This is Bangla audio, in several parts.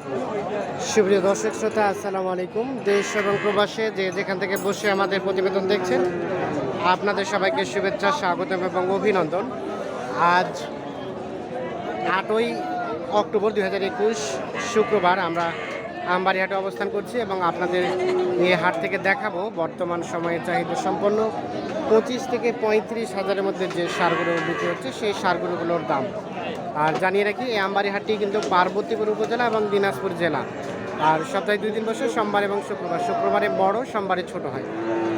সুপ্রিয় দর্শক শ্রোতা, আসসালামু আলাইকুম। দেশ এবং প্রবাসে যে যেখান থেকে বসে আমাদের প্রতিবেদন দেখছেন, আপনাদের সবাইকে শুভেচ্ছা, স্বাগতম এবং অভিনন্দন। আজ 8ই অক্টোবর 2021 শুক্রবার আমরা আমবাড়িহাটে অবস্থান করছি এবং আপনাদের এই হাট থেকে দেখাবো বর্তমান সময়ে চাহিদা সম্পন্ন 25 থেকে 35 হাজারের মধ্যে যে সারগুলো বিক্রি হচ্ছে সেই সারগুলোগুলোর দাম। আর জানিয়ে রাখি, এই আমবাড়িহাটটি কিন্তু পার্বতীপুর উপজেলা এবং দিনাজপুর জেলা। আর সপ্তাহে 2 দিন বসে, সোমবার এবং শুক্রবার। শুক্রবারে বড়, সোমবারে ছোট হয়।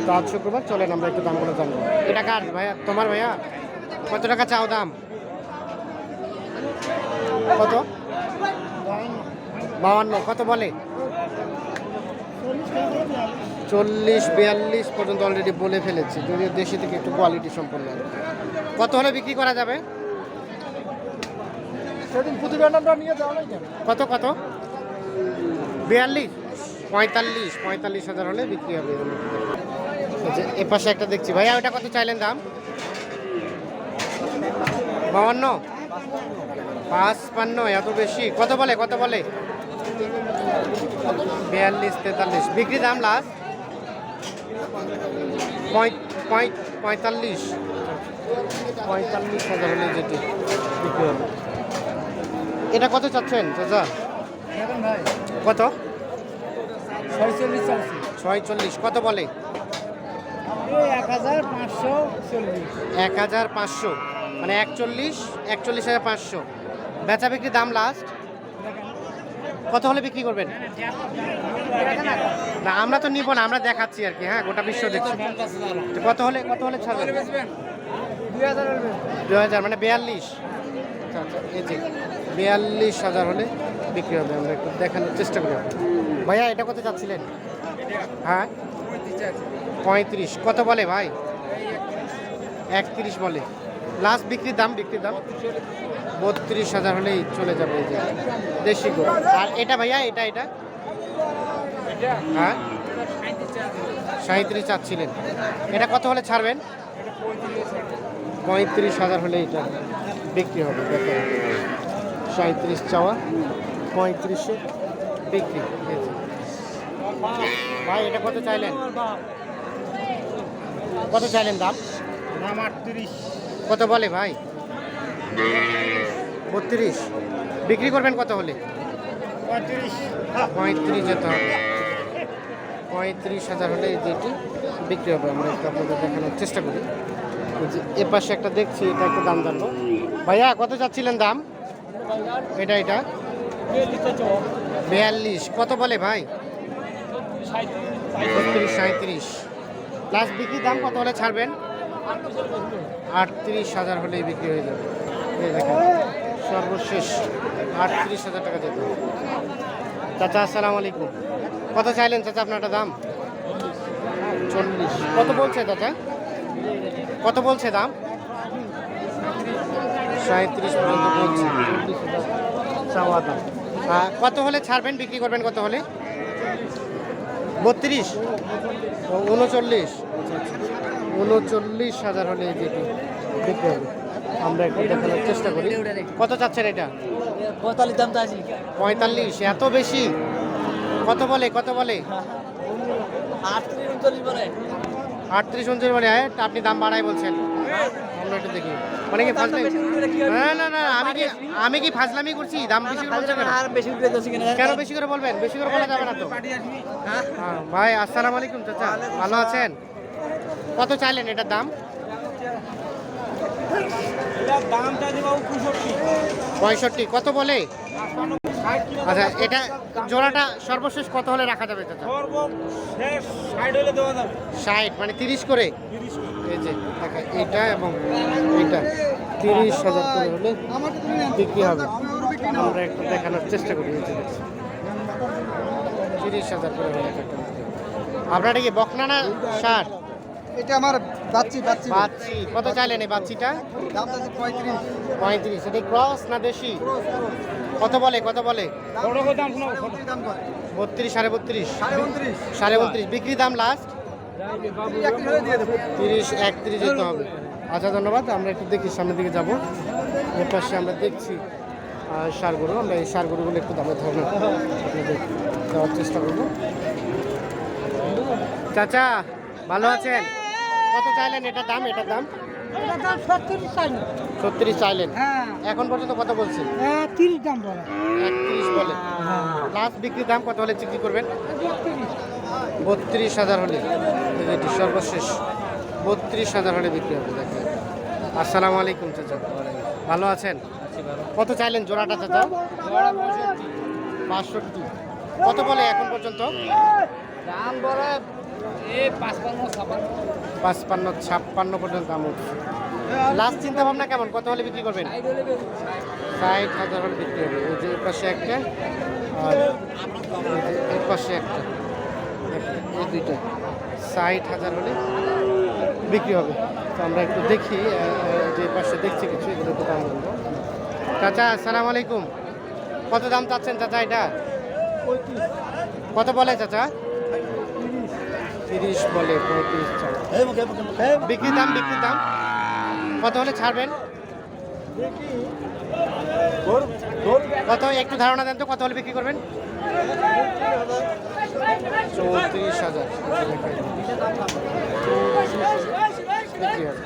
তো আজ শুক্রবার, চলেন আমরা একটু দামগুলো জানবো। এটা কার ভাইয়া? তোমার ভাইয়া? কত টাকা চাও দাম? কত? 52। কত বলে? 40-42 পর্যন্ত অলরেডি বলে ফেলেছি, যদিও দেশি থেকে একটু কোয়ালিটি সম্পন্ন। কত হলে বিক্রি করা যাবে? কত কত? 42? 45 হাজার হলে বিক্রি হবে। এ পাশে একটা দেখছি ভাইয়া, ওটা কত চাইলেন দাম? 52? 55? এত বেশি? কত বলে? কত বলে? 42-43 বিক্রি দাম লাস্ট? 45 হাজার হলে যেটি বিক্রি হবে। এটা কত চাচ্ছেন চাচা? কত? 46। কত বলে? 1500। মানে 41,500। বেচা বিক্রি দাম লাস্ট কত হলে বিক্রি করবেন? না, আমরা তো নিব না, আমরা দেখাচ্ছি আর কি। হ্যাঁ, গোটা বিশ্ব দেখছি। কত হলে ছাড়বেন? 2000 মানে 42। আচ্ছা, এই যে 42,000 হলে বিক্রি হবে। আমরা একটু দেখানোর চেষ্টা করি। ভাইয়া, এটা কত চাচ্ছিলেন? হ্যাঁ, 35। কত বলে ভাই? 31 বলে। লাস্ট বিক্রির দাম 32,000 হলেই চলে যাবে। এই যে দেশি গরু। আর এটা ভাইয়া, এটা হ্যাঁ 37 চাচ্ছিলেন। এটা কত হলে ছাড়বেন? 35,000 হলে এটা বিক্রি হবে। দেখেন, 37 চাওয়া, 35-এ বিক্রি। ভাই, এটা কত চাইলেন? কত চাইলেন দাম? 38। কত বলে ভাই? 32। বিক্রি করবেন কত হলে? 35 যেতে হবে। 35,000 হলে যেটি বিক্রি হবে। আমরা একটু আপনাদের দেখানোর চেষ্টা করি। এ পাশে একটা দেখছি, এটা একটু দাম জানবো। ভাইয়া, কত চাচ্ছিলেন দাম? এটা 42। কত বলে ভাই? 37। প্লাস বিক্রি দাম কত হলে ছাড়বেন? 38,000 হলেই বিক্রি হয়ে যাবে। এই দেখেন, সর্বশেষ 38,000 টাকা যেতে হবে। চাচা, আসসালামু আলাইকুম। কত চাইলেন চাচা আপনারটা দাম? 40। কত বলছে চাচা? কত বলছে দাম? 37 পর্যন্ত বলছে। 40,000 চাওয়া দাম। কত হলে ছাড়বেন, বিক্রি করবেন কত হলে? 32? 39? 39,000 হলে যেটি বিক্রি হবে। আমরা একটু দেখানোর চেষ্টা করি। কত চাচ্ছেন এটা? 45 দাম তো আছে। 45? এত বেশি? কত বলে? 38 39 বলে। 38-39 বলে? হ্যাঁ, আপনি দাম বাড়াই বলছেন। আমরা একটু দেখি। মানে কি ফাজলামি? না, আমি কি ফাজলামি করছি? দাম বেশি করে বলছেন কেন? আর বেশি করে দছি কিনা? কেন বেশি করে বলবেন? বেশি করে বলা যাবে না তো। হ্যাঁ ভাই, আসসালামু আলাইকুম চাচা, ভালো আছেন? কত চাইলেন এটার দাম? দামটা দেব 65। কত বলে? আচ্ছা, এটা জোড়াটা সর্বশেষ কত হলে রাখা যাবে চাচা? সর্বশেষ 60 হলে দেওয়া যাবে। 60 মানে 30 করে? 30। এই যে এইটা এবং এইটা 30,000 করে হলে বিক্রি হবে। আমরা একটু দেখানোর চেষ্টা করি। 30,000 করে হলে আপনার কি বকনা না ষাট? এটা আমার বাচ্চি। কত চাইলেন এই বাচ্চিটা? দাম আছে 35। 35। এটা ক্রস না দেশি? কত বলে? বড় দাম শোনো, দাম করে 32, 32.5, 29। বিক্রি দাম লাস্ট 30-31 যেতে হবে। আচ্ছা, ধন্যবাদ। আমরা একটু দেখি, সামনের দিকে যাব। এর পাশে আমরা দেখছি ষাঁড় গরু। আমরা এই ষাঁড় গরুগুলো একটু দামে ধারণা আপনাদের দেওয়ার চেষ্টা করব। চাচা ভালো আছেন? কত চাইলেন এটার দাম? এটার দাম এটার দাম 36 চাইলো। 36 চাইলেন, হ্যাঁ, এখন পর্যন্ত কত বলছেন? 30 দাম বলে। 31 বলে। লাস্ট বিক্রির দাম কত হলে বিক্রি করবেন? 32,000 হলে। এটি সর্বশেষ 32,000 হলে বিক্রি হবে। দেখেন। আসসালামু আলাইকুম চাচা, ভালো আছেন? কত চাইলেন জোড়াটা চাচা? 65। কত বলে এখন পর্যন্ত? দাম বলে 55, 56 পর্যন্ত দাম উঠছে। লাস্ট চিন্তা ভাবনা কেমন? কত হলে বিক্রি করবেন? 60,000 হলে বিক্রি হবে। এই যে এর পাশে একটা, আর এই যে এর পাশে একটা, দেখেন, এই দুইটা 60,000 হলে বিক্রি হবে। তো আমরা একটু দেখি, যে পাশে দেখছি কিছু, এগুলো একটু দাম বলবো। চাচা আসসালামু আলাইকুম, কত দাম চাচ্ছেন চাচা এটা? কত বলে চাচা? 30 বলে, 35 চাই। বিক্রি দাম কত হলে ছাড়বেন? কত একটু ধারণা দেন তো, কত হলে বিক্রি করবেন? 34,000 বিক্রি হবে।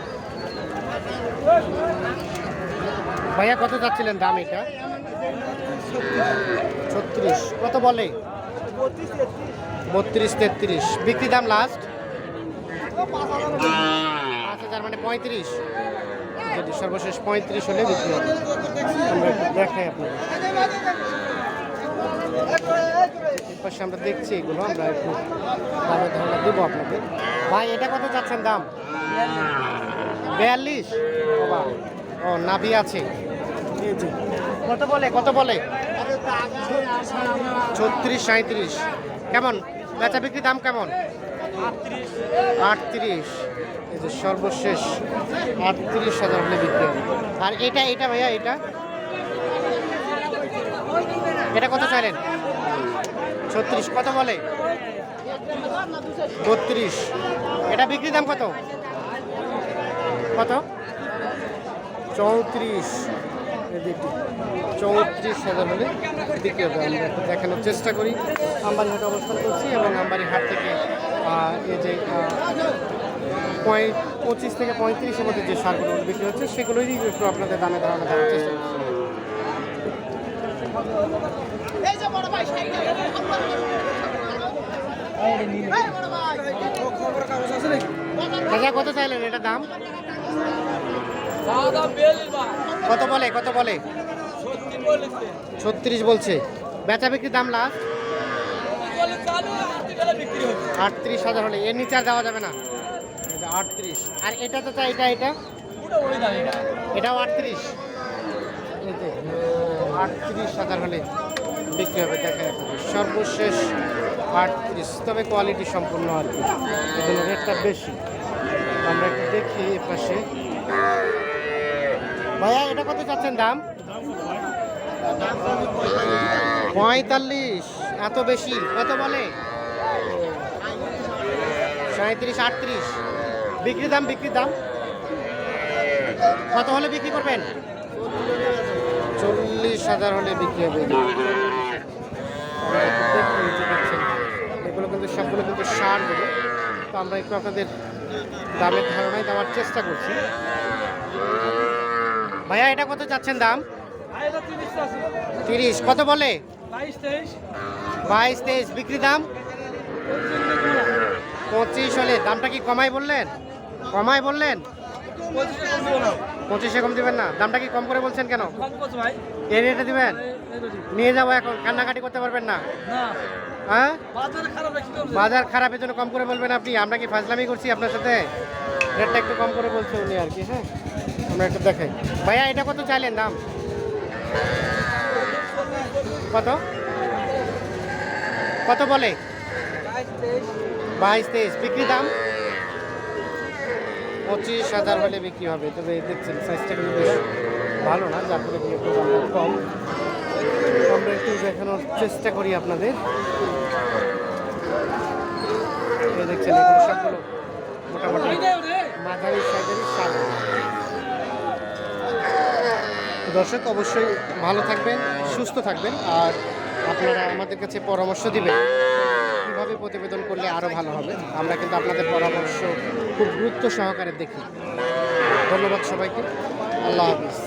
ভাইয়া কত চাচ্ছিলেন দাম এটা? 36। কত বলে? 32, 33। বিক্রি দাম লাস্ট 5,000 মানে 35। যদি সর্বশেষ 35 হলে বিক্রি হবে। আমরা একটু দেখাই আপনাদের। এর পাশে আমরা দেখছি এগুলো, আমরা একটু দামের ধারণা দেবো আপনাদের। ভাই এটা কত চাচ্ছেন দাম? 42। ও নাভি আছে। কত বলে? 36, 37। কেমন বেচা বিক্রি দাম কেমন? 38। এই যে সর্বশেষ 38,000 হলে বিক্রি হবে। আর এটা ভাইয়া এটা কত চাইলেন? 36। কত বলে? 32। এটা বিক্রি দাম কত? 34। 34,000 হলে বিক্রি হবে। আমরা একটু দেখানোর চেষ্টা করি। আমবাড়ি হাটে অবস্থান করছি এবং আমবাড়ি হাট থেকে এই যে 25 থেকে 35-এর মধ্যে যে সারগুলো বিক্রি হচ্ছে, সেগুলোই একটু আপনাদের দামে ধারণা দেওয়ার চেষ্টা করছি। কত চাইলেন এটা দাম? কত বলে? 36 বলছে। বেচা বিক্রির দাম লাস্ট 38,000 হলে। এর নিচে আর যাওয়া যাবে না। 38। আর এটা তো চাই, এটাও 38। 38,000 হলে বিক্রি হবে। দেখা সর্বশেষ 38। তবে কোয়ালিটি সম্পূর্ণ আর কি, এগুলো রেটটা বেশি। আমরা একটু দেখি এ পাশে। ভাইয়া এটা কত চাচ্ছেন দাম? 45। এত বেশি? কত বলে? 37, 38। বিক্রির দাম কত হলে বিক্রি করবেন? 40,000 হলে বিক্রি হবে। এগুলো কিন্তু সবগুলো কিন্তু সার দেবে। তো আমরা একটু আপনাদের দামের ধারণায় দেওয়ার চেষ্টা করছি। ভাইয়া এটা কত চাচ্ছেন দাম? 30। কত বলে? 22, 23। বিক্রি দাম 25 হলে। দামটা কি কমাই বললেন? 25-এ কম দিবেন না? দামটা কি কম করে বলছেন কেন? এই রেটে দিবেন? নিয়ে যাবো এখন, কান্নাকাটি করতে পারবেন না? হ্যাঁ, বাজার খারাপ, এর জন্য কম করে বলবেন আপনি? আমরা কি ফাজলামি করছি আপনার সাথে? রেটটা একটু কম করে বলছে উনি আর কি। হ্যাঁ, আমরা একটু দেখাই। ভাইয়া এটা কত চাইলেন দাম? কত বলে? 22, 23। বিক্রি দাম 25,000 হলে বিক্রি হবে। তবে দেখছেন সাইজটা কিন্তু বেশ ভালো না, যার ফলে একটু দামটা কম। আমরা একটু দেখানোর চেষ্টা করি আপনাদের। দেখছেন এগুলো সবগুলো মোটামুটি মাঝারি সাইজেরই সার। দর্শক অবশ্যই ভালো থাকবেন, সুস্থ থাকবেন, আর আপনারা আমাদের কাছে পরামর্শ দিবেন কীভাবে প্রতিবেদন করলে আরও ভালো হবে। আমরা কিন্তু আপনাদের পরামর্শ খুব গুরুত্ব সহকারে দেখি। ধন্যবাদ সবাইকে। আল্লাহ হাফিজ।